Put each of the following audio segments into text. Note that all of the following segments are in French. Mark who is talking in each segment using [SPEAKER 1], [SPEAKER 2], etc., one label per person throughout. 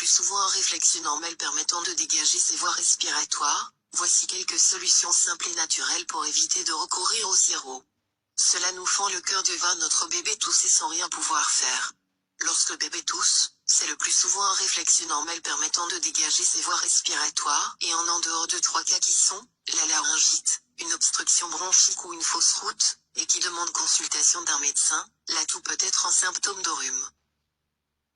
[SPEAKER 1] souvent un réflexe normal permettant de dégager ses voies respiratoires, voici quelques solutions simples et naturelles pour éviter de recourir au sirop. Cela nous fend le cœur de voir notre bébé tousser sans rien pouvoir faire. Lorsque le bébé tousse, c'est le plus souvent un réflexe normal permettant de dégager ses voies respiratoires, et en dehors de 3 cas qui sont, la laryngite, une obstruction bronchique ou une fausse route, et qui demande consultation d'un médecin, la toux peut être un symptôme de rhume.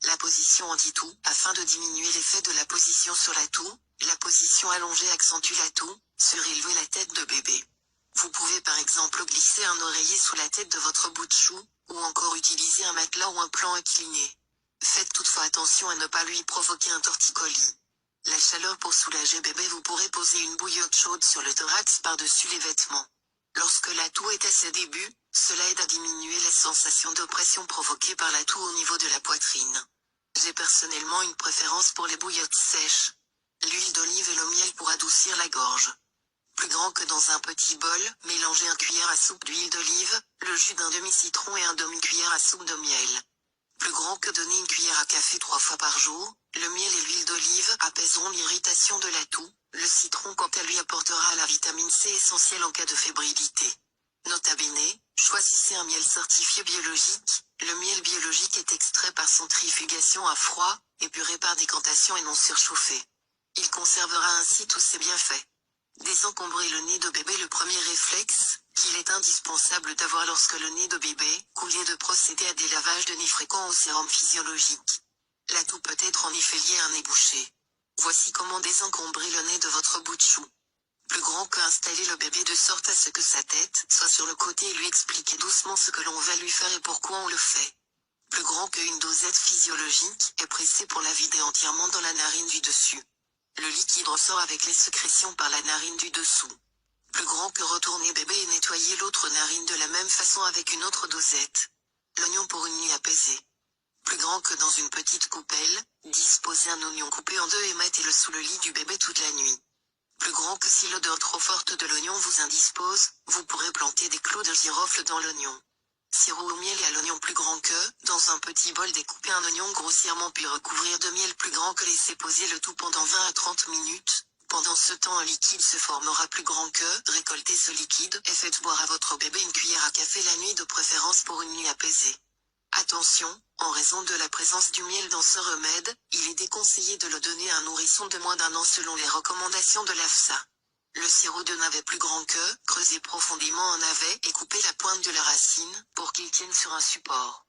[SPEAKER 1] La position anti-toux, afin de diminuer l'effet de la position sur la toux, la position allongée accentue la toux, surélever la tête de bébé. Vous pouvez par exemple glisser un oreiller sous la tête de votre bout de chou, ou encore utiliser un matelas ou un plan incliné. Faites toutefois attention à ne pas lui provoquer un torticolis. La chaleur pour soulager bébé, vous pourrez poser une bouillotte chaude sur le thorax par-dessus les vêtements. Lorsque la toux est à ses débuts, cela aide à diminuer la sensation d'oppression provoquée par la toux au niveau de la poitrine. J'ai personnellement une préférence pour les bouillottes sèches. L'huile d'olive et le miel pour adoucir la gorge. Plus grand que dans un petit bol, mélangez une cuillère à soupe d'huile d'olive, le jus d'un demi-citron et un demi-cuillère à soupe de miel. Plus grand que donner une cuillère à café 3 fois par jour, le miel et l'huile d'olive apaiseront l'irritation de la toux, le citron quant à lui apportera la vitamine C essentielle en cas de fébrilité. Nota bene, choisissez un miel certifié biologique, le miel biologique est extrait par centrifugation à froid, épuré par décantation et non surchauffé. Il conservera ainsi tous ses bienfaits. Désencombrer le nez de bébé. Le premier réflexe, qu'il est indispensable d'avoir lorsque le nez de bébé coule est de procéder à des lavages de nez fréquents au sérum physiologique. La toux peut être en effet liée à un nez bouché. Voici comment désencombrer le nez de votre bout de chou. Plus grand que installer le bébé de sorte à ce que sa tête soit sur le côté et lui expliquer doucement ce que l'on va lui faire et pourquoi on le fait. Plus grand qu'une dosette physiologique est pressé pour la vider entièrement dans la narine du dessus. Le liquide ressort avec les sécrétions par la narine du dessous. Plus grand que retourner bébé et nettoyer l'autre narine de la même façon avec une autre dosette. L'oignon pour une nuit apaisée. Plus grand que dans une petite coupelle, disposez un oignon coupé en 2 et mettez-le sous le lit du bébé toute la nuit. Plus grand que si l'odeur trop forte de l'oignon vous indispose, vous pourrez planter des clous de girofle dans l'oignon. Sirop au miel et à l'oignon. Plus grand que, dans un petit bol découper un oignon grossièrement puis recouvrir de miel. Plus grand que laisser poser le tout pendant 20 à 30 minutes. Pendant ce temps un liquide se formera. Plus grand que, récoltez ce liquide et faites boire à votre bébé une cuillère à café la nuit, de préférence pour une nuit apaisée. Attention, en raison de la présence du miel dans ce remède, il est déconseillé de le donner à un nourrisson de moins d'1 an selon les recommandations de l'AFSA. Le sirop de navet. Plus grand que, creusez profondément un navet et coupez la pointe de la racine, pour qu'il tienne sur un support.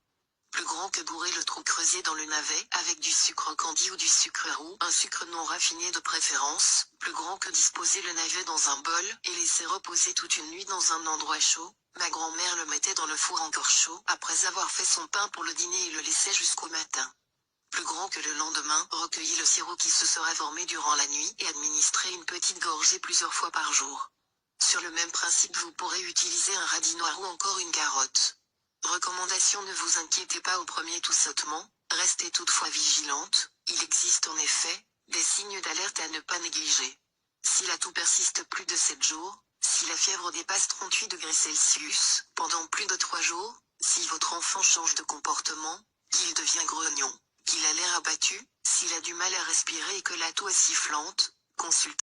[SPEAKER 1] Plus grand que bourrez le trou creusé dans le navet avec du sucre candi ou du sucre roux, un sucre non raffiné de préférence. Plus grand que disposer le navet dans un bol et laisser reposer toute une nuit dans un endroit chaud. Ma grand-mère le mettait dans le four encore chaud après avoir fait son pain pour le dîner et le laissait jusqu'au matin. Plus grand que le lendemain, recueillez le sirop qui se sera formé durant la nuit et administrez une petite gorgée plusieurs fois par jour. Sur le même principe, vous pourrez utiliser un radis noir ou encore une carotte. Recommandation: ne vous inquiétez pas au premier toussotement, restez toutefois vigilante, il existe en effet des signes d'alerte à ne pas négliger. Si la toux persiste plus de 7 jours, si la fièvre dépasse 38 degrés Celsius pendant plus de 3 jours, si votre enfant change de comportement, qu'il devient grognon, qu'il a l'air abattu, s'il a du mal à respirer et que la toux est sifflante, consultez